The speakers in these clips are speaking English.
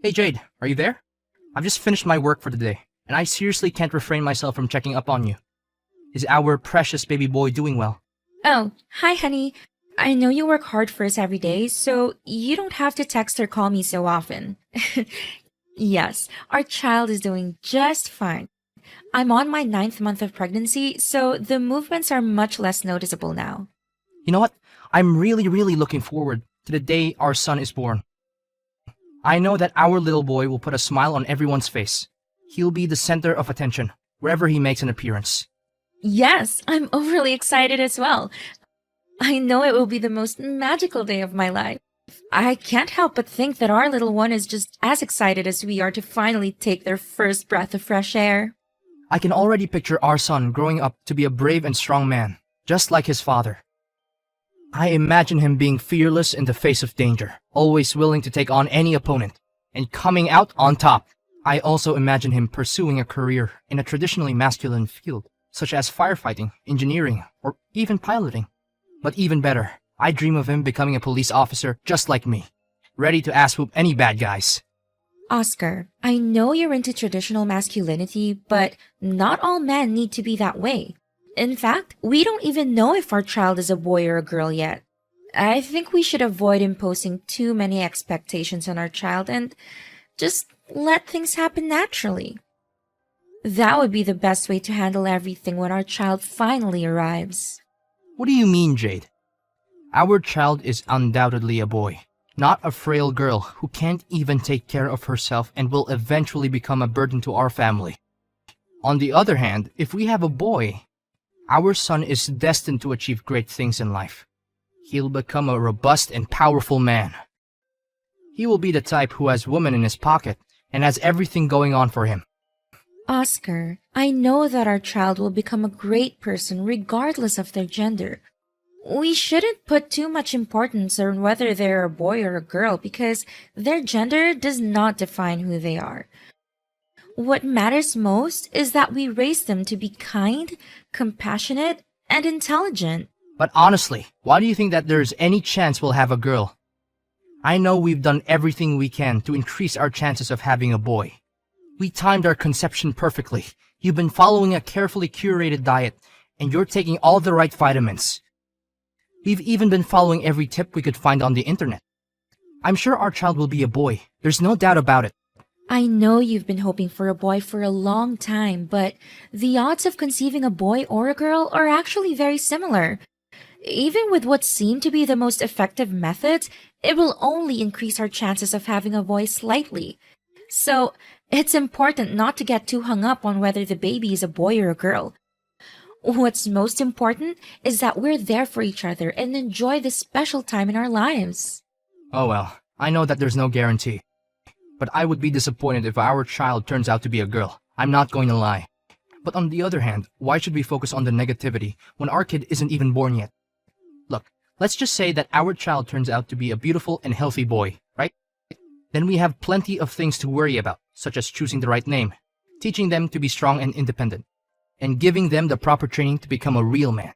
Hey Jade, are you there? I've just finished my work for the day, and I seriously can't refrain myself from checking up on you. Is our precious baby boy doing well? Oh, hi, honey. I know you work hard for us every day, so you don't have to text or call me so often. Yes, our child is doing just fine. I'm on my ninth month of pregnancy, so the movements are much less noticeable now. You know what? I'm really looking forward to the day our son is born. I know that our little boy will put a smile on everyone's face. He'll be the center of attention wherever he makes an appearance. Yes, I'm overly excited as well. I know it will be the most magical day of my life. I can't help but think that our little one is just as excited as we are to finally take their first breath of fresh air. I can already picture our son growing up to be a brave and strong man, just like his father. I imagine him being fearless in the face of danger, always willing to take on any opponent, and coming out on top. I also imagine him pursuing a career in a traditionally masculine field, such as firefighting, engineering, or even piloting. But even better, I dream of him becoming a police officer just like me, ready to ass whoop any bad guys. Oscar, I know you're into traditional masculinity, but not all men need to be that way. In fact, we don't even know if our child is a boy or a girl yet. I think we should avoid imposing too many expectations on our child and just let things happen naturally. That would be the best way to handle everything when our child finally arrives. What do you mean, Jade? Our child is undoubtedly a boy, not a frail girl who can't even take care of herself and will eventually become a burden to our family. On the other hand, if we have a boy, our son is destined to achieve great things in life. He'll become a robust and powerful man. He will be the type who has women in his pocket and has everything going on for him. Oscar, I know that our child will become a great person regardless of their gender. We shouldn't put too much importance on whether they're a boy or a girl because their gender does not define who they are. What matters most is that we raise them to be kind, compassionate, and intelligent. But honestly, why do you think that there's any chance we'll have a girl? I know we've done everything we can to increase our chances of having a boy. We timed our conception perfectly. You've been following a carefully curated diet, and you're taking all the right vitamins. We've even been following every tip we could find on the internet. I'm sure our child will be a boy. There's no doubt about it. I know you've been hoping for a boy for a long time, but the odds of conceiving a boy or a girl are actually very similar. Even with what seem to be the most effective methods, it will only increase our chances of having a boy slightly. So, it's important not to get too hung up on whether the baby is a boy or a girl. What's most important is that we're there for each other and enjoy this special time in our lives. Oh well, I know that there's no guarantee. But I would be disappointed if our child turns out to be a girl. I'm not going to lie. But on the other hand, why should we focus on the negativity when our kid isn't even born yet? Look, let's just say that our child turns out to be a beautiful and healthy boy, right? Then we have plenty of things to worry about, such as choosing the right name, teaching them to be strong and independent, and giving them the proper training to become a real man.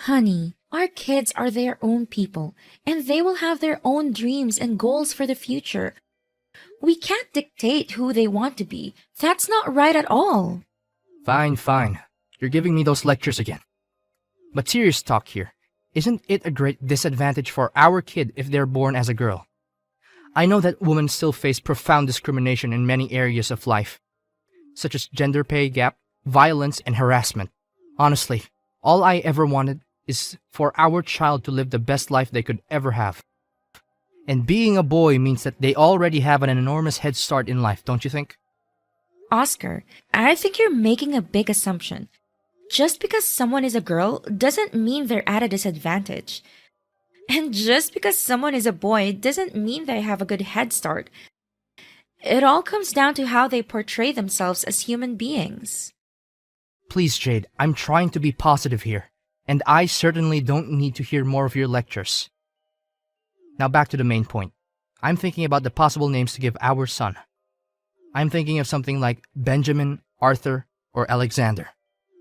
Honey, our kids are their own people, and they will have their own dreams and goals for the future. We can't dictate who they want to be. That's not right at all. Fine. You're giving me those lectures again. But serious talk here. Isn't it a great disadvantage for our kid if they're born as a girl? I know that women still face profound discrimination in many areas of life, such as gender pay gap, violence, and harassment. Honestly, all I ever wanted is for our child to live the best life they could ever have. And being a boy means that they already have an enormous head start in life, don't you think? Oscar, I think you're making a big assumption. Just because someone is a girl doesn't mean they're at a disadvantage. And just because someone is a boy doesn't mean they have a good head start. It all comes down to how they portray themselves as human beings. Please, Jade, I'm trying to be positive here, and I certainly don't need to hear more of your lectures. Now back to the main point. I'm thinking about the possible names to give our son. I'm thinking of something like Benjamin, Arthur, or Alexander.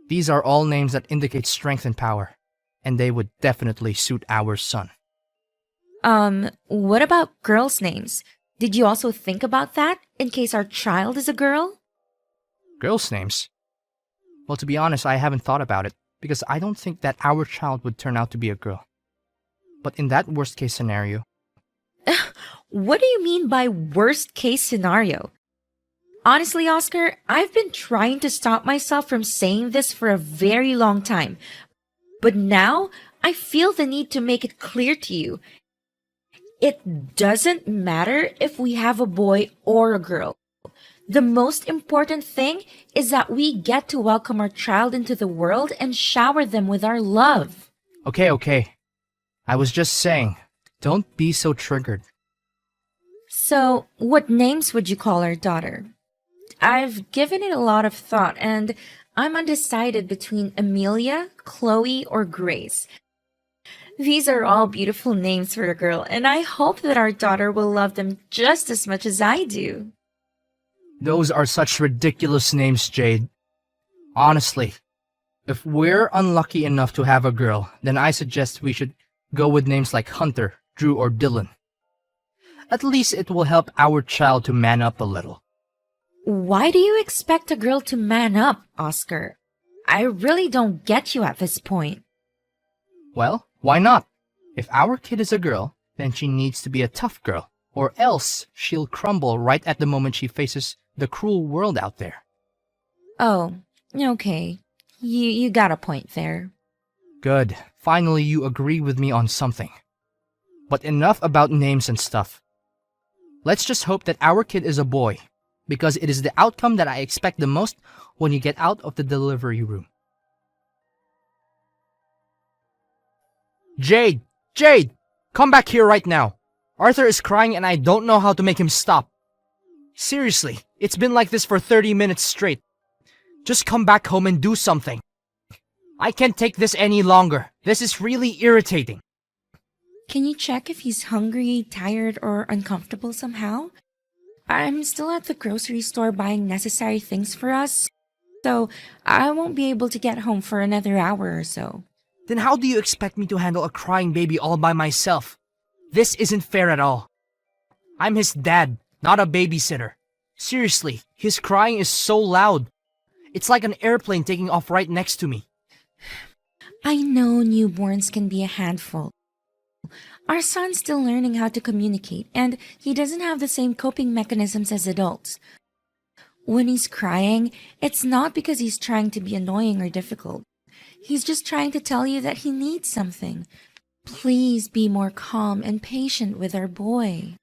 These are all names that indicate strength and power, and they would definitely suit our son. What about girls' names? Did you also think about that in case our child is a girl? Girls' names? Well, to be honest, I haven't thought about it because I don't think that our child would turn out to be a girl. But in that worst case scenario, What do you mean by worst case scenario? Honestly, Oscar, I've been trying to stop myself from saying this for a very long time. But now I feel the need to make it clear to you. It doesn't matter if we have a boy or a girl. The most important thing is that we get to welcome our child into the world and shower them with our love. okay. I was just saying, don't be so triggered. So, what names would you call our daughter? I've given it a lot of thought and I'm undecided between Amelia, Chloe, or Grace. These are all beautiful names for a girl, and I hope that our daughter will love them just as much as I do. Those are such ridiculous names, Jade. Honestly, if we're unlucky enough to have a girl, then I suggest we should go with names like Hunter, Drew, or Dylan. At least it will help our child to man up a little. Why do you expect a girl to man up, Oscar? I really don't get you at this point. Well, why not? If our kid is a girl, then she needs to be a tough girl, or else she'll crumble right at the moment she faces the cruel world out there. Oh, okay. You got a point there. Good. Finally, you agree with me on something. But enough about names and stuff. Let's just hope that our kid is a boy, because it is the outcome that I expect the most when you get out of the delivery room. Jade! Jade! Come back here right now. Arthur is crying and I don't know how to make him stop. Seriously, it's been like this for 30 minutes straight. Just come back home and do something. I can't take this any longer. This is really irritating. Can you check if he's hungry, tired, or uncomfortable somehow? I'm still at the grocery store buying necessary things for us, so I won't be able to get home for another hour or so. Then how do you expect me to handle a crying baby all by myself? This isn't fair at all. I'm his dad, not a babysitter. Seriously, his crying is so loud. It's like an airplane taking off right next to me. I know newborns can be a handful. Our son's still learning how to communicate, and he doesn't have the same coping mechanisms as adults. When he's crying, it's not because he's trying to be annoying or difficult. He's just trying to tell you that he needs something. Please be more calm and patient with our boy.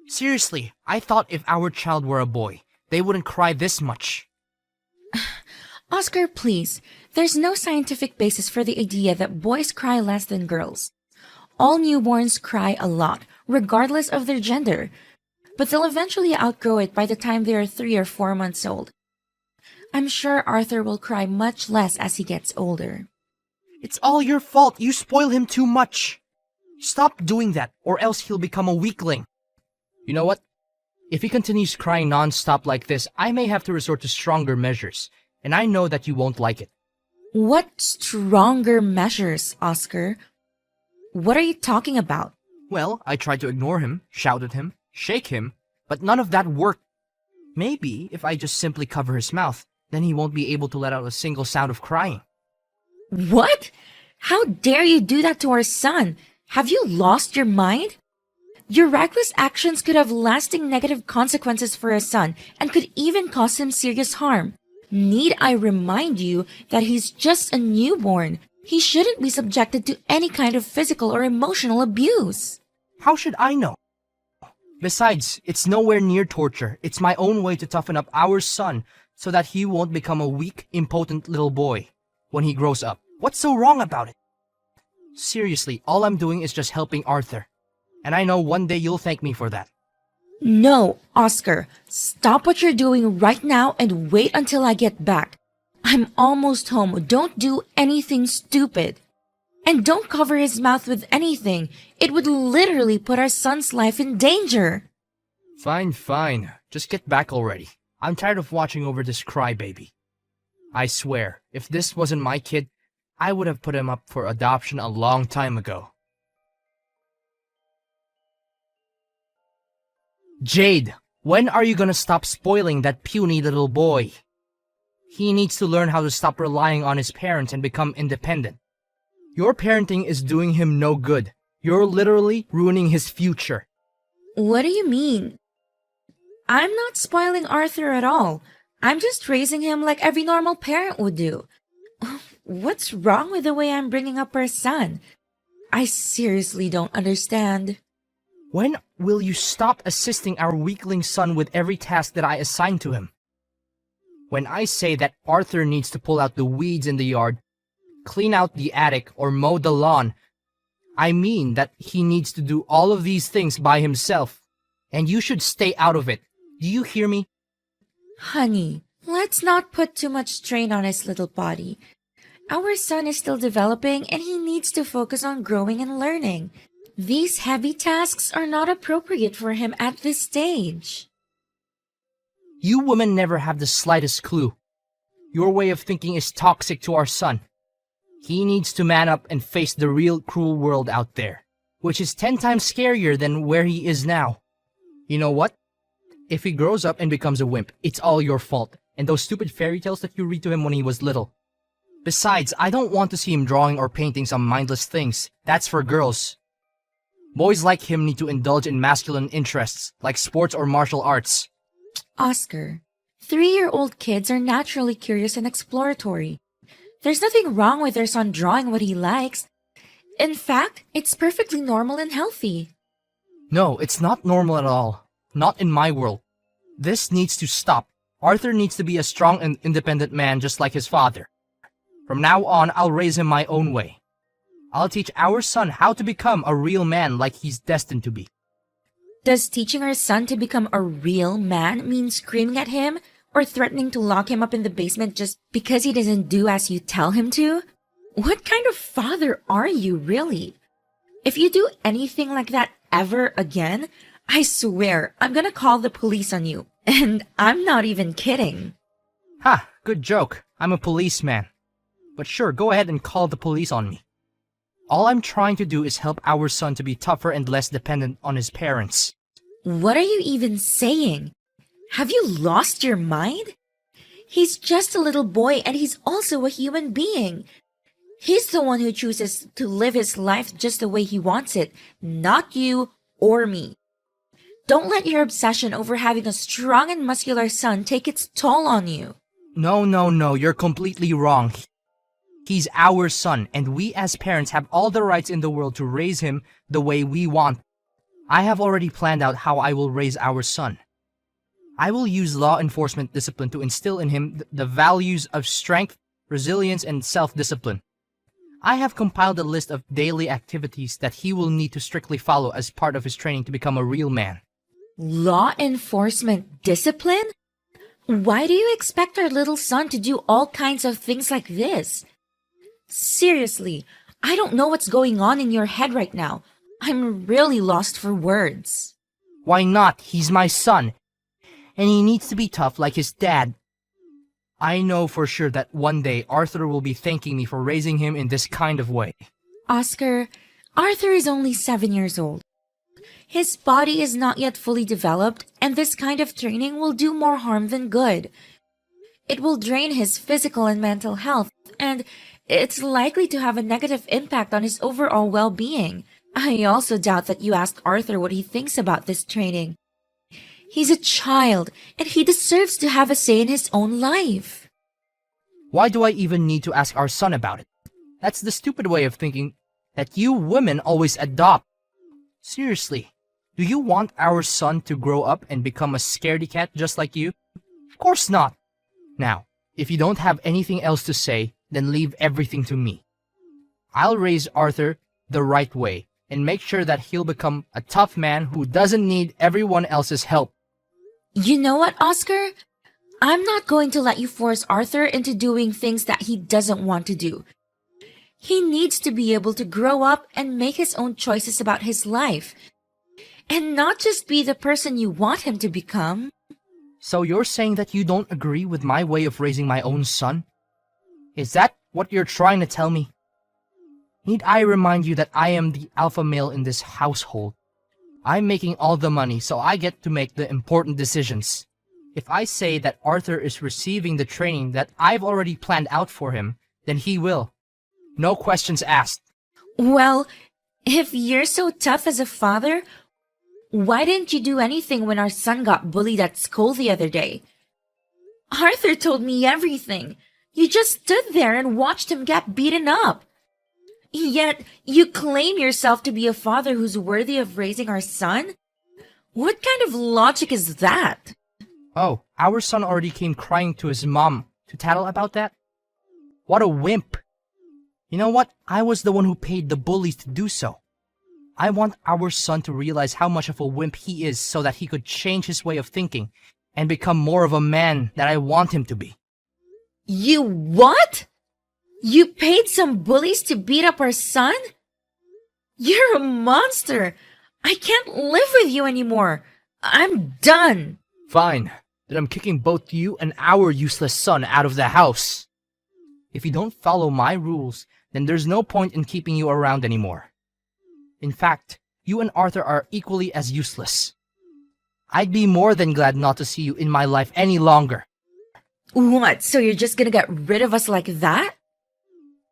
Seriously, I thought if our child were a boy, they wouldn't cry this much. Oscar, please. There's no scientific basis for the idea that boys cry less than girls. All newborns cry a lot, regardless of their gender. But they'll eventually outgrow it by the time they are 3 or 4 months old. I'm sure Arthur will cry much less as he gets older. It's all your fault. You spoil him too much. Stop doing that, or else he'll become a weakling. You know what? If he continues crying non-stop like this, I may have to resort to stronger measures, and I know that you won't like it. What stronger measures, Oscar? What are you talking about? Well, I tried to ignore him, shout at him, shake him, but none of that worked. Maybe if I just simply cover his mouth, then he won't be able to let out a single sound of crying. What? How dare you do that to our son? Have you lost your mind? Your reckless actions could have lasting negative consequences for our son and could even cause him serious harm. Need I remind you that he's just a newborn? He shouldn't be subjected to any kind of physical or emotional abuse. How should I know? Besides, it's nowhere near torture. It's my own way to toughen up our son so that he won't become a weak, impotent little boy when he grows up. What's so wrong about it? Seriously, all I'm doing is just helping Arthur. And I know one day you'll thank me for that. No, Oscar. Stop what you're doing right now and wait until I get back. I'm almost home. Don't do anything stupid. And don't cover his mouth with anything. It would literally put our son's life in danger. Fine. Just get back already. I'm tired of watching over this crybaby. I swear, if this wasn't my kid, I would have put him up for adoption a long time ago. Jade, when are you gonna stop spoiling that puny little boy? He needs to learn how to stop relying on his parents and become independent. Your parenting is doing him no good. You're literally ruining his future. What do you mean? I'm not spoiling Arthur at all. I'm just raising him like every normal parent would do. What's wrong with the way I'm bringing up our son? I seriously don't understand. When will you stop assisting our weakling son with every task that I assign to him? When I say that Arthur needs to pull out the weeds in the yard, clean out the attic, or mow the lawn, I mean that he needs to do all of these things by himself, and you should stay out of it. Do you hear me? Honey, let's not put too much strain on his little body. Our son is still developing and he needs to focus on growing and learning. These heavy tasks are not appropriate for him at this stage. You women never have the slightest clue. Your way of thinking is toxic to our son. He needs to man up and face the real cruel world out there, which is 10 times scarier than where he is now. You know what? If he grows up and becomes a wimp, it's all your fault, and those stupid fairy tales that you read to him when he was little. Besides, I don't want to see him drawing or painting some mindless things. That's for girls. Boys like him need to indulge in masculine interests, like sports or martial arts. Oscar, 3-year-old kids are naturally curious and exploratory. There's nothing wrong with their son drawing what he likes. In fact, it's perfectly normal and healthy. No, it's not normal at all. Not in my world. This needs to stop. Arthur needs to be a strong and independent man just like his father. From now on, I'll raise him my own way. I'll teach our son how to become a real man like he's destined to be. Does teaching our son to become a real man mean screaming at him or threatening to lock him up in the basement just because he doesn't do as you tell him to? What kind of father are you, really? If you do anything like that ever again, I swear I'm gonna call the police on you. And I'm not even kidding. Ha, good joke. I'm a policeman. But sure, go ahead and call the police on me. All I'm trying to do is help our son to be tougher and less dependent on his parents. What are you even saying? Have you lost your mind? He's just a little boy and he's also a human being. He's the one who chooses to live his life just the way he wants it, not you or me. Don't let your obsession over having a strong and muscular son take its toll on you. No, you're completely wrong. He's our son, and we as parents have all the rights in the world to raise him the way we want. I have already planned out how I will raise our son. I will use law enforcement discipline to instill in him the values of strength, resilience, and self-discipline. I have compiled a list of daily activities that he will need to strictly follow as part of his training to become a real man. Law enforcement discipline? Why do you expect our little son to do all kinds of things like this? Seriously, I don't know what's going on in your head right now. I'm really lost for words. Why not? He's my son. And he needs to be tough like his dad. I know for sure that one day Arthur will be thanking me for raising him in this kind of way. Oscar, Arthur is only 7 years old. His body is not yet fully developed, and this kind of training will do more harm than good. It will drain his physical and mental health, and it's likely to have a negative impact on his overall well-being. I also doubt that you asked Arthur what he thinks about this training. He's a child, and he deserves to have a say in his own life. Why do I even need to ask our son about it? That's the stupid way of thinking that you women always adopt. Seriously, do you want our son to grow up and become a scaredy cat just like you? Of course not. Now, if you don't have anything else to say, then leave everything to me. I'll raise Arthur the right way and make sure that he'll become a tough man who doesn't need everyone else's help. You know what, Oscar? I'm not going to let you force Arthur into doing things that he doesn't want to do. He needs to be able to grow up and make his own choices about his life, and not just be the person you want him to become. So you're saying that you don't agree with my way of raising my own son? Is that what you're trying to tell me? Need I remind you that I am the alpha male in this household? I'm making all the money, so I get to make the important decisions. If I say that Arthur is receiving the training that I've already planned out for him, then he will. No questions asked. Well, if you're so tough as a father, why didn't you do anything when our son got bullied at school the other day? Arthur told me everything. You just stood there and watched him get beaten up. Yet, you claim yourself to be a father who's worthy of raising our son? What kind of logic is that? Oh, our son already came crying to his mom to tattle about that? What a wimp! You know what? I was the one who paid the bullies to do so. I want our son to realize how much of a wimp he is so that he could change his way of thinking and become more of a man that I want him to be. You what? You paid some bullies to beat up our son? You're a monster. I can't live with you anymore. I'm done. Fine. Then I'm kicking both you and our useless son out of the house. If you don't follow my rules, then there's no point in keeping you around anymore. In fact, you and Arthur are equally as useless. I'd be more than glad not to see you in my life any longer. What, so you're just gonna get rid of us like that?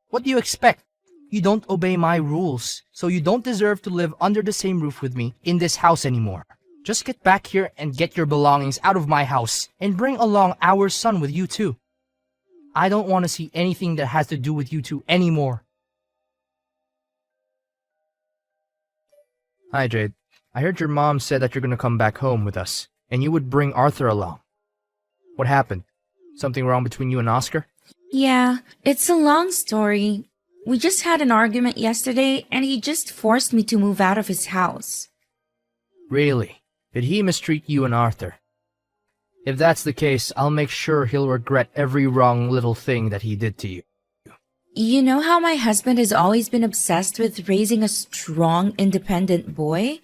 What do you expect? You don't obey my rules, so you don't deserve to live under the same roof with me in this house anymore. Just get back here and get your belongings out of my house and bring along our son with you too. I don't want to see anything that has to do with you two anymore. Hi, Jade. I heard your mom said that you're going to come back home with us, and you would bring Arthur along. What happened? Something wrong between you and Oscar? Yeah, it's a long story. We just had an argument yesterday, and he just forced me to move out of his house. Really? Did he mistreat you and Arthur? If that's the case, I'll make sure he'll regret every wrong little thing that he did to you. You know how my husband has always been obsessed with raising a strong, independent boy?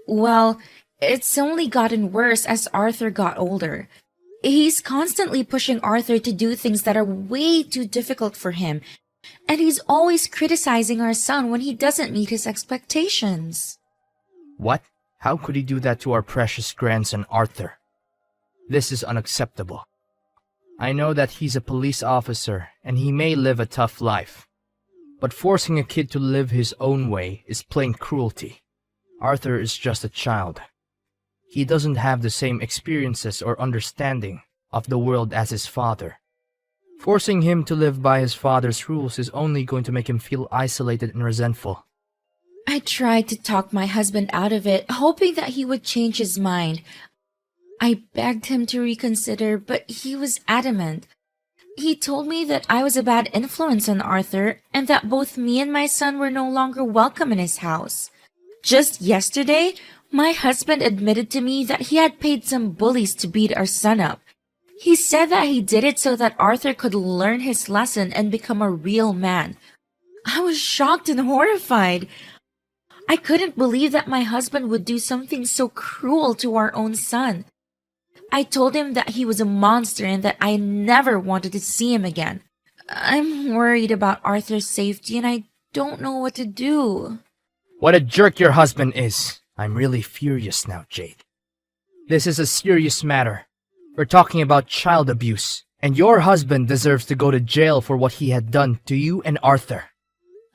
Well, it's only gotten worse as Arthur got older. He's constantly pushing Arthur to do things that are way too difficult for him, and he's always criticizing our son when he doesn't meet his expectations. What? How could he do that to our precious grandson, Arthur? This is unacceptable. I know that he's a police officer, and he may live a tough life. But forcing a kid to live his own way is plain cruelty. Arthur is just a child. He doesn't have the same experiences or understanding of the world as his father. Forcing him to live by his father's rules is only going to make him feel isolated and resentful. I tried to talk my husband out of it, hoping that he would change his mind. I begged him to reconsider, but he was adamant. He told me that I was a bad influence on Arthur and that both me and my son were no longer welcome in his house. Just yesterday, my husband admitted to me that he had paid some bullies to beat our son up. He said that he did it so that Arthur could learn his lesson and become a real man. I was shocked and horrified. I couldn't believe that my husband would do something so cruel to our own son. I told him that he was a monster and that I never wanted to see him again. I'm worried about Arthur's safety and I don't know what to do. What a jerk your husband is. I'm really furious now, Jade. This is a serious matter. We're talking about child abuse, and your husband deserves to go to jail for what he had done to you and Arthur.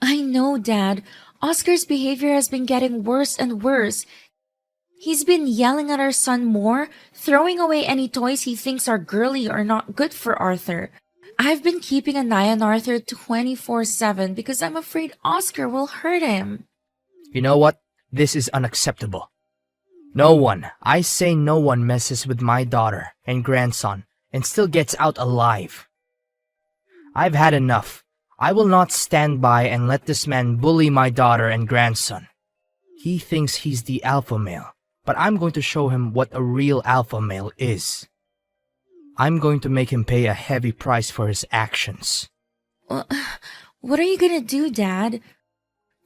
I know, Dad. Oscar's behavior has been getting worse and worse. He's been yelling at our son more, throwing away any toys he thinks are girly or not good for Arthur. I've been keeping an eye on Arthur 24/7 because I'm afraid Oscar will hurt him. You know what? This is unacceptable. No one, I say no one, messes with my daughter and grandson and still gets out alive. I've had enough. I will not stand by and let this man bully my daughter and grandson. He thinks he's the alpha male, but I'm going to show him what a real alpha male is. I'm going to make him pay a heavy price for his actions. What are you gonna do, Dad?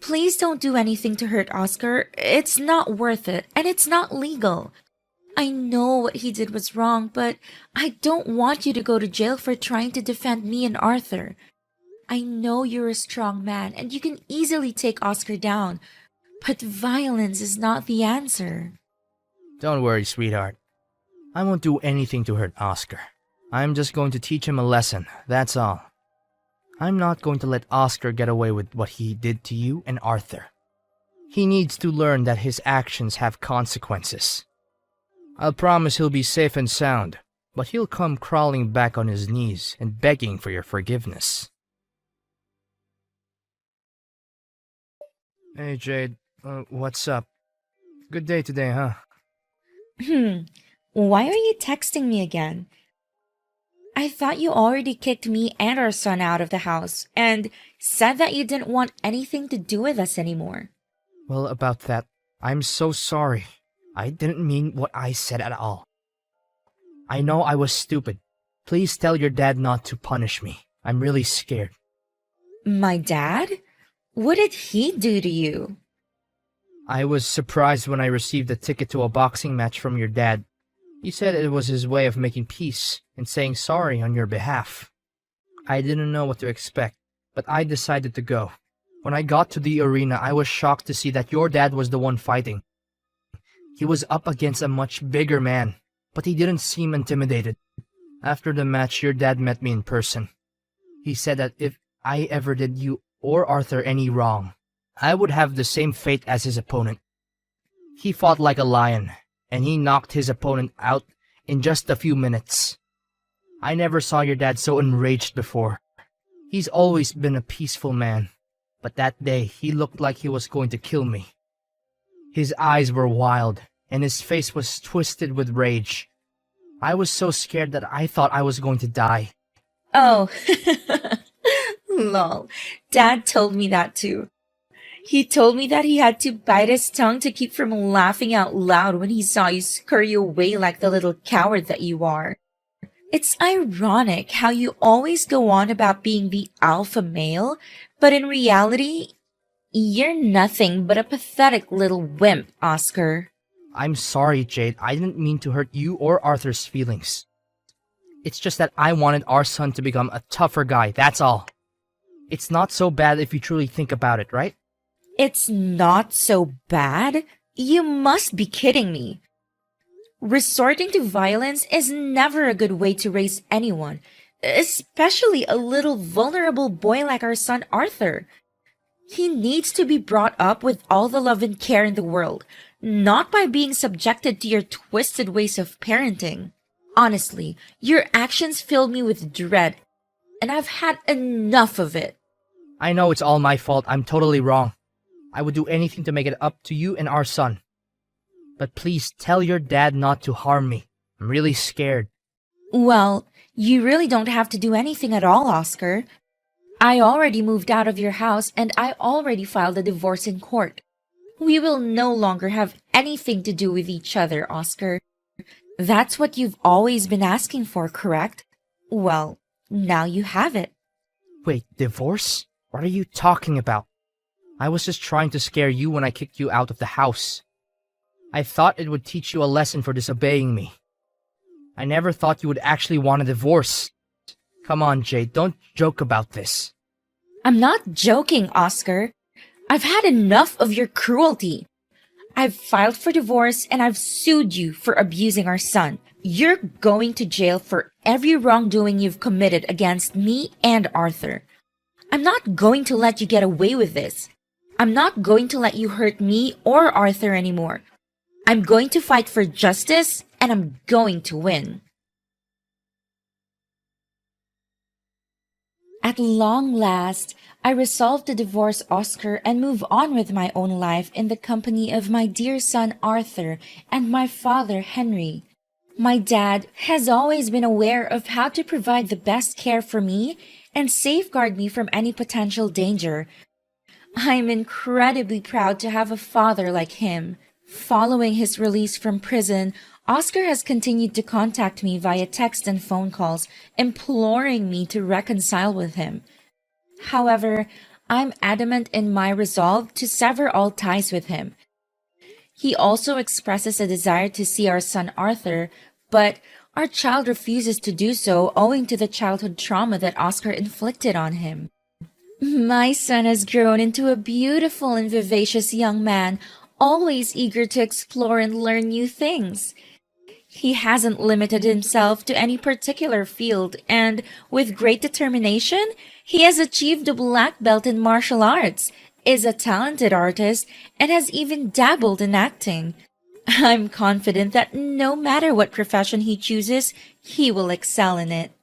Please don't do anything to hurt Oscar. It's not worth it, and it's not legal. I know what he did was wrong, but I don't want you to go to jail for trying to defend me and Arthur. I know you're a strong man, and you can easily take Oscar down. But violence is not the answer. Don't worry, sweetheart. I won't do anything to hurt Oscar. I'm just going to teach him a lesson, that's all. I'm not going to let Oscar get away with what he did to you and Arthur. He needs to learn that his actions have consequences. I'll promise he'll be safe and sound, but he'll come crawling back on his knees and begging for your forgiveness. Hey, Jade. What's up? Good day today, huh? Why are you texting me again? I thought you already kicked me and our son out of the house and said that you didn't want anything to do with us anymore. Well, about that, I'm so sorry. I didn't mean what I said at all. I know I was stupid. Please tell your dad not to punish me. I'm really scared. My dad? What did he do to you? I was surprised when I received a ticket to a boxing match from your dad. He said it was his way of making peace and saying sorry on your behalf. I didn't know what to expect, but I decided to go. When I got to the arena, I was shocked to see that your dad was the one fighting. He was up against a much bigger man, but he didn't seem intimidated. After the match, your dad met me in person. He said that if I ever did you or Arthur any wrong, I would have the same fate as his opponent. He fought like a lion, and he knocked his opponent out in just a few minutes. I never saw your dad so enraged before. He's always been a peaceful man, but that day he looked like he was going to kill me. His eyes were wild, and his face was twisted with rage. I was so scared that I thought I was going to die. Oh, lol. Dad told me that too. He told me that he had to bite his tongue to keep from laughing out loud when he saw you scurry away like the little coward that you are. It's ironic how you always go on about being the alpha male, but in reality, you're nothing but a pathetic little wimp, Oscar. I'm sorry, Jade. I didn't mean to hurt you or Arthur's feelings. It's just that I wanted our son to become a tougher guy, that's all. It's not so bad if you truly think about it, right? It's not so bad? You must be kidding me. Resorting to violence is never a good way to raise anyone, especially a little vulnerable boy like our son Arthur. He needs to be brought up with all the love and care in the world, not by being subjected to your twisted ways of parenting. Honestly, your actions fill me with dread, and I've had enough of it. I know it's all my fault. I'm totally wrong. I would do anything to make it up to you and our son. But please tell your dad not to harm me. I'm really scared. Well, you really don't have to do anything at all, Oscar. I already moved out of your house and I already filed a divorce in court. We will no longer have anything to do with each other, Oscar. That's what you've always been asking for, correct? Well, now you have it. Wait, divorce? What are you talking about? I was just trying to scare you when I kicked you out of the house. I thought it would teach you a lesson for disobeying me. I never thought you would actually want a divorce. Come on, Jade, don't joke about this. I'm not joking, Oscar. I've had enough of your cruelty. I've filed for divorce and I've sued you for abusing our son. You're going to jail for every wrongdoing you've committed against me and Arthur. I'm not going to let you get away with this. I'm not going to let you hurt me or Arthur anymore. I'm going to fight for justice and I'm going to win. At long last, I resolved to divorce Oscar and move on with my own life in the company of my dear son Arthur and my father Henry. My dad has always been aware of how to provide the best care for me and safeguard me from any potential danger. I'm incredibly proud to have a father like him. Following his release from prison, Oscar has continued to contact me via text and phone calls, imploring me to reconcile with him. However, I'm adamant in my resolve to sever all ties with him. He also expresses a desire to see our son Arthur, but our child refuses to do so owing to the childhood trauma that Oscar inflicted on him. My son has grown into a beautiful and vivacious young man, always eager to explore and learn new things. He hasn't limited himself to any particular field, and with great determination, he has achieved a black belt in martial arts, is a talented artist, and has even dabbled in acting. I'm confident that no matter what profession he chooses, he will excel in it.